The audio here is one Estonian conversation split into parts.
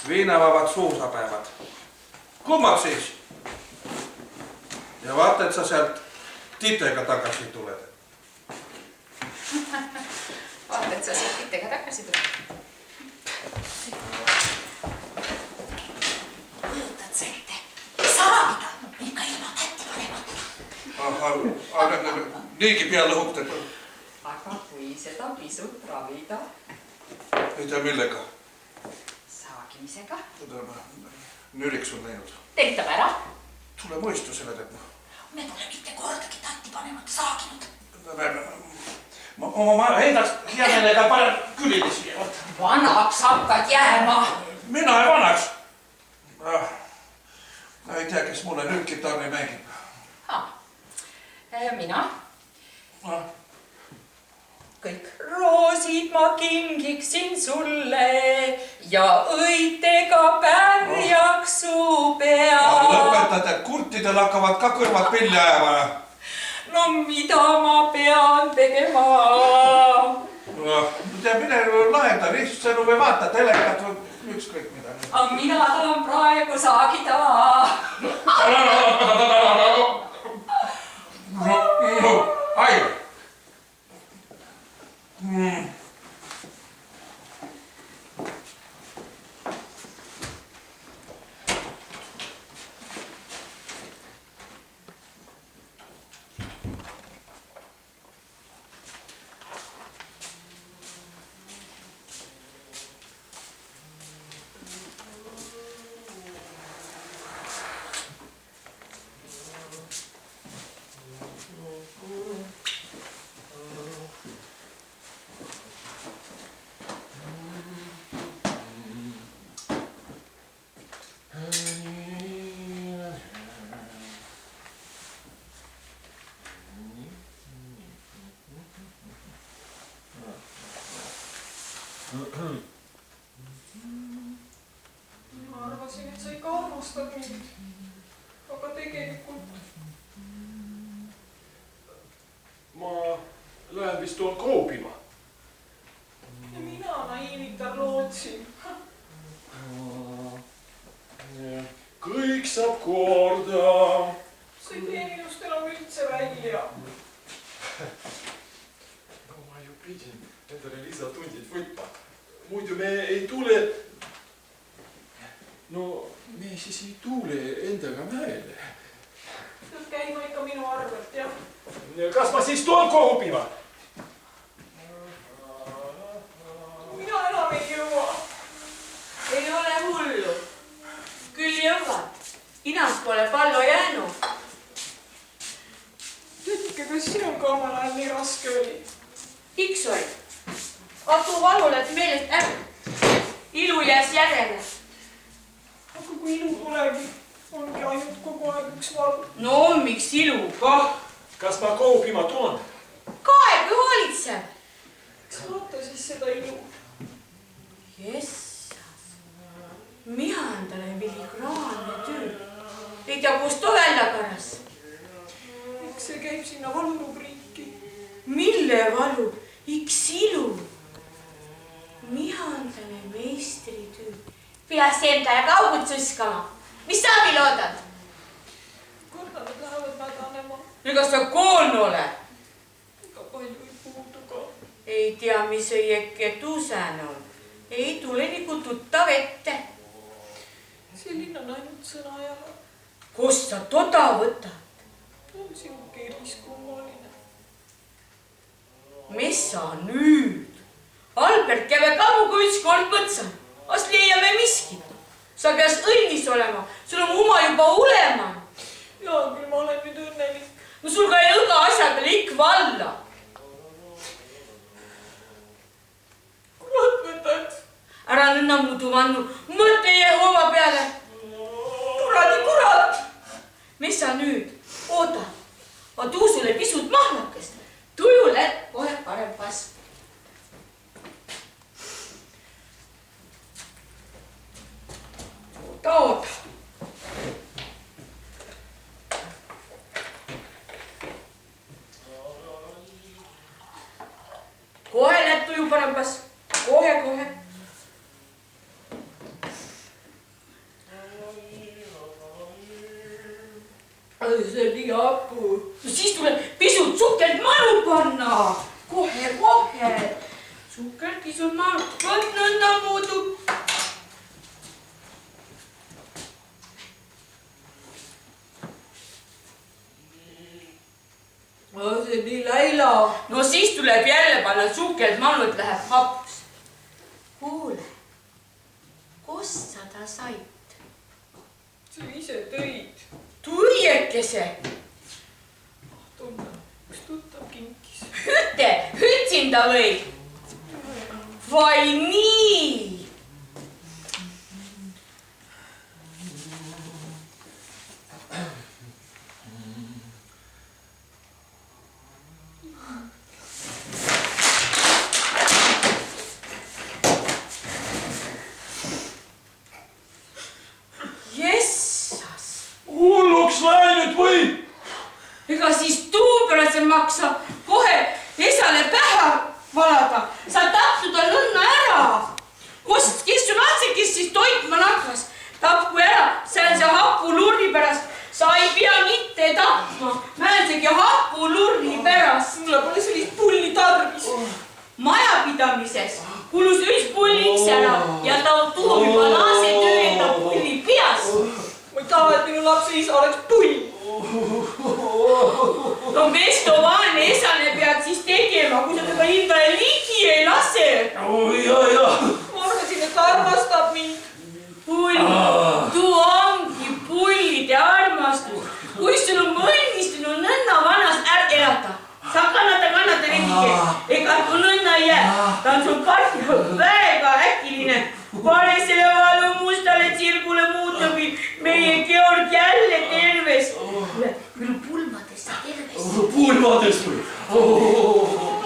Viinavabad suusapäevad. Kummad siis? Ja vaata, et sa sealt titega tagasi tuled. Vaata, et sa sealt titega tagasi tuled. Kujutad sa ette? Saada ikka ilma kätti panemata. Niigi pea lõhub. Aga kui seda pisut ravida? Mida millega? Saagimisega. Nüriks on läinud. Tehtab ära. Tule mõistusele, tead. Me pole mitte kordagi tatti panemata saaginud. Ma heidaks hea meelega parem külilisi. Vanaks hakkad jääma. Mina ei vanaks. Ei tea, kes mulle nüüd kitarri mängib. Mina. Kõik roosid ma kingiksin sulle ja õitega pärjaks su pea. Lõpetad, et kurtidel hakkavad ka kõrvad pilli ajama. No mida ma pean tegema? Mine lahenda ristsõnu või vaata telekat või ükskõik mida. Aga mina tahan praegu saagida. Ai! Ma arvasin, et sa ikka armastad mind. Aga tegelikult... Ma lähen vist toon koopima. Ja mina naiivitar lootsin. Kõik saab korda. See ei tee minust enam üldse välja. No ma ju pidin endale lisatundid võtma. Muidu me ei tule... No me siis ei tule endaga mäele. Pead käima ikka minu arvelt, jah? Kas ma siis toon koopima? Mina enam ei jõua. Ei ole hullu. Küll jõuad. Inast pole palju jäänud. Tütke, kas sinul ka omal ajal nii raske oli? Iks oli. Aku valu läti meelest ära. Ilu jääs järele. Aga kui ilu tulegi, ongi ainult kogu aeg üks valu. No miks ilu kah? Kas ma koopima toon? Kaegu hoolitseb. Eks vaata siis seda ilu. Jessas. Miha on talle filigraanne töö. Ei tea, kust too välja karras. Eks see käib sinna valurubriiki. Mille valu? Iks ilu. Miha on talle meistritöö. Peas endale kaugud suskama. Mis sa abi loodad? Korda nad lähevad mädanema. Ega sa koon ole? Ega palju ei puudu ka. Ei tea, mis õieke tuusen on. Ei tule nagu tuttav ette. Selline on ainult sõna ja... Kust sa toda võtad? On sinuke eriskummaline. Mis sa nüüd? Albert käve kamuga üks kord võtsan. As leiame miskit. Sa peas õnnis olema. Sul on uma juba ulema. Jaa, küll ma olen nüüd õnnelik. No sul ka ei õga asja peale ikk valla. Kurat võtad. Ära nõnna muidu vannu. Mõtle Jehova peale. Kurat. Mis sa nüüd? Oota. Ma tuu sulle pisut mahlakest. Tuju lätt kohe parem pas. Oota. Kohe lätt tuju parem pas. Kohe. see on nii hapu. No siis tuleb pisut suhkelt manu panna. Kohe. Suhkelt pisut manu. Vot nõnda muudu. See on nii läila. No siis tuleb jälle panna suhkelt manu, et läheb haps. Kuule, kust sa ta said? Sa ise tõid. Tuiekese. Tunne, üks tuttav kinkis. Hütsin ta või? Vai nii? Hulluks läinud või? Ega siis tuu pärast maksa kohe esale pähe valada. Sa tapsu ta lõnna ära. Kes sul atsekis siis toitma nakkas? Tapku ära, see on see hapulurri pärast. Sa ei pea mitte tapma. Määnsegi hapulurri pärast. Mulle pole sellist pulli tarvis. Majapidamises kulus üks pulliks ära ja ta on tuum juba lase töö, et ta pulli peas. Ma ei taha, et minu lapse isa oleks pull. No mis tovaane esane pead siis tegema, kui sa teda endale ligi ei lase? Ma arvasin, et ta armastab mind. Pull, tuu ongi pullide armastus. Kui sul on mõnnistunud nõnna vanas elada, sa kannata veidike, ega tuu nõnna ei jää. Ta on sul partner väga äkiline. Pane selle valu mustale tsirgule muutubi meie Georg jälle terves. Küll pulmades sa terves. Pulmades või?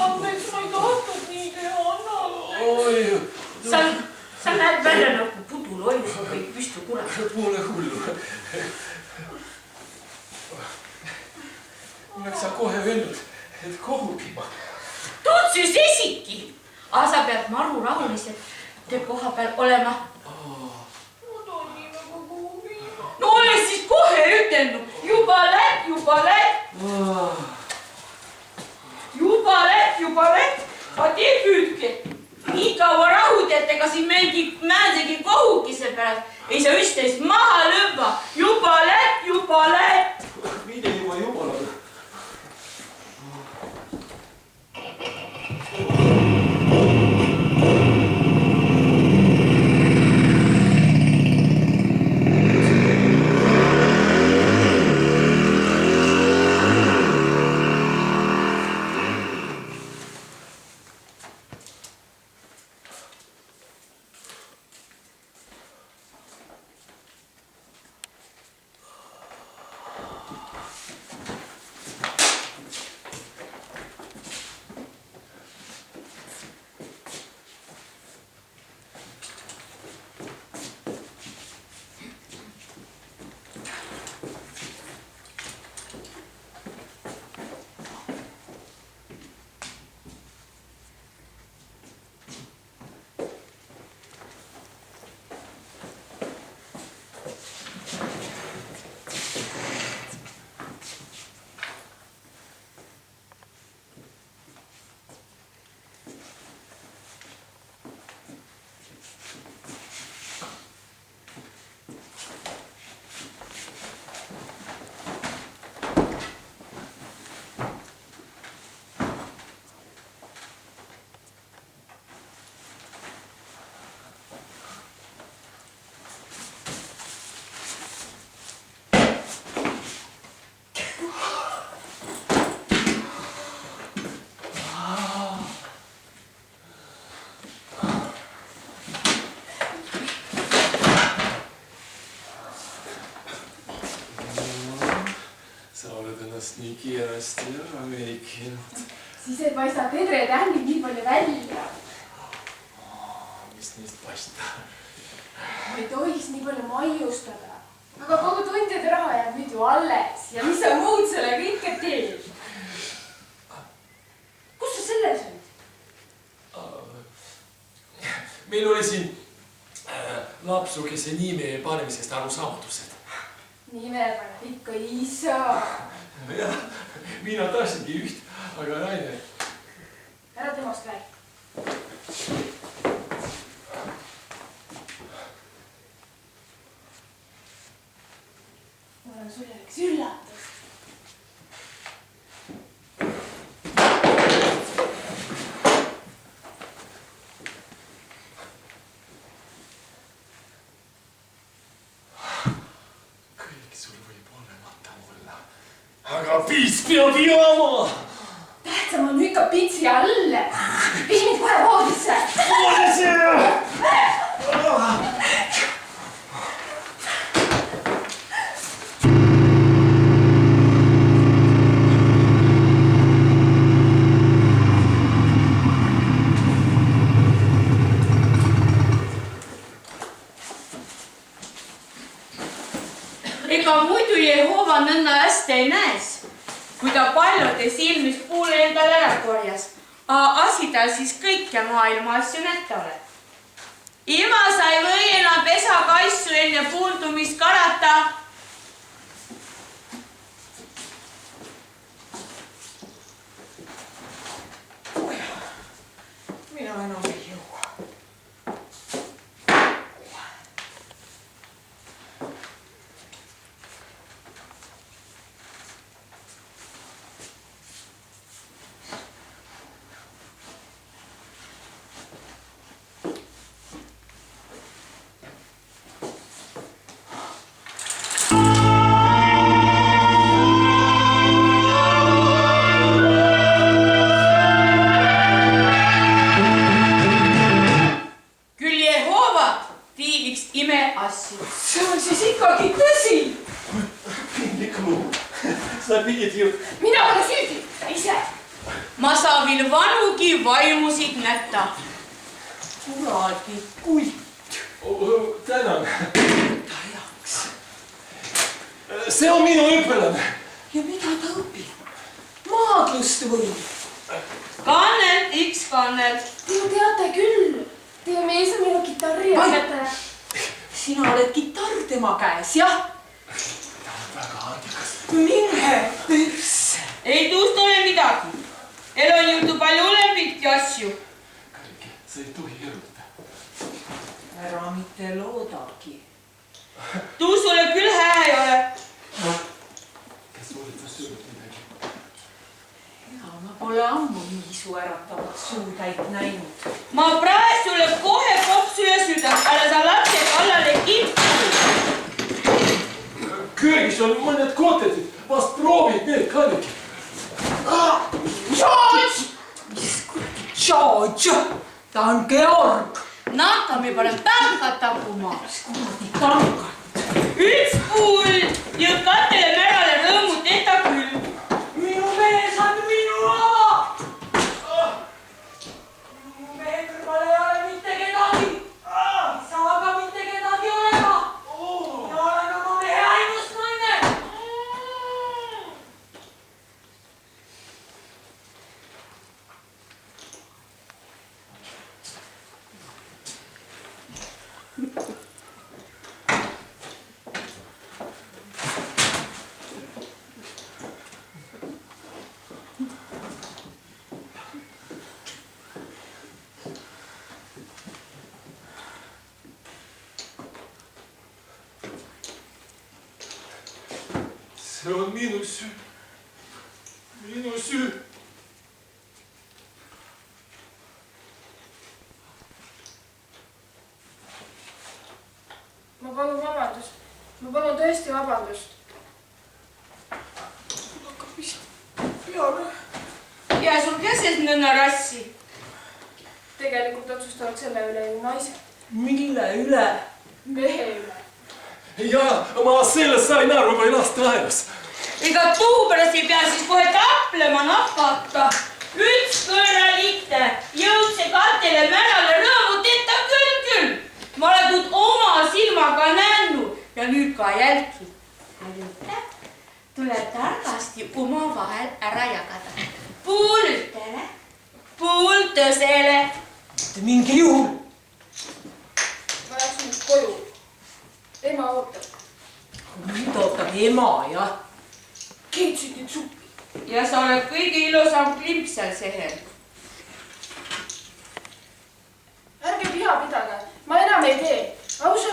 Andeks, ma ei tahtnud nii teha, anna. Sa näed välja nagu pudul oius või püstu kurat. Pole hullu. Oleks sa kohe öelnud, et kohugima. Tutsus esiki. Aga sa pead maru rahuliselt te koha peal olema. Ma toon nii nagu kuhugiima. No ole siis kohe ütelnud. Juba lätt. Aga tee püüdke. Nii kaua rahud, ega siin määnsegi kohukise pärast. Ei saa üksteist maha lõbba. Juba lätt. Mine juba jumalaga. Nii kiiresti ära veikinud. Siis ei paista Pedre tähnid nii palju välja. Mis neist paistab? Ma ei tohiks nii palju maiustada. Aga kogu tundide raha jääb nüüd ju alles. Ja mis sa muud selle kõike teed? Kus sa selle said? Meil oli siin lapsukese nime panemisest arusaamatused. Nime paneb ikka isa. Jah, mina tahtsingi üht, aga naine. Ära temast räägi. Mul on sulle üks üllatus. Kõik sul võib olemata olla. Aga piis peab jooma! Tähtsam on ikka pitsi alle. Vii mind kohe voodisse. Voodisse! Ega muidu Jehova nõnna hästi ei näes, kui ta paljude silmis puule endale ära korjas. Asi tal siis kõike maailma asju nätta ole. Ima sai või enam pesa kaissu enne puundumist karata. Mina enam ei jõua. See on siis ikkagi tõsi. Piinlik luu. Sa pidid ju... Mina pole süüdi, ise. Ma saa veel vanugi vaimusid nätta. Kuradi kult. Tänan. Tajaks. See on minu õpilane. Ja mida ta õpib? Maadlust või? Kannel, X kannel. Te ju teate küll. Teie mees on minu kitarri õpetaja. Sina oled kitarr tema käes, jah? Ta on väga ardikas. Mine persse. Ei tuust ole midagi. El on juhtu palju olempitki asju. Kariki, sa ei tohi erutada. Ära mitte loodagi. Tuus sulle küll hää ei ole. Kas oled sa söönud midagi? Ja ma pole ammu nii su äratavat suutäit näinud. Ma praegu sulle kohe kopsu ja süda, ära sa lapse kallale kippu. Köögis on mõned kotletid. Vast proovid need, Kariki. George! Mis kuradi George? Ta on Georg. Nakkami pole tankat tappuma. Mis kuradi tankat? Üks puul jõud katele märale rõõmu tehta küll. Minu mees on minu oma. Minu mehe kõrval ei ole mitte kedagi. Ei saa ka mitte kedagi olema. Ja olen oma mehe ainust naine. See on minu süü. Minu süü. Ma palun vabandust. Ma palun tõesti vabandust. Hakkab vist peale. Ja sul käses nõnna rassi. Tegelikult otsustavad selle üle ju naised. Mille üle? Mehe üle. Ja, ma sellest sain aru või lasteaias. Ega tuu pärast ei pea siis kohe taplema nakata. Üks kõrralitte jõud see katele märale rõõmu tehta küll. Ma olen tuud oma silmaga näinud ja nüüd ka jälgi. Tule targasti oma vahel ära jagada. Pool ühtele, pool tõsele. Mitte mingi juhul. Ma läksin nüüd koju. Ema ootab. nüüd ootab ema, jah. Keetsid nüüd suppi. Ja sa oled kõige ilusam klimp seal sehel. Ärge piha pidage, ma enam ei tee. Ausalt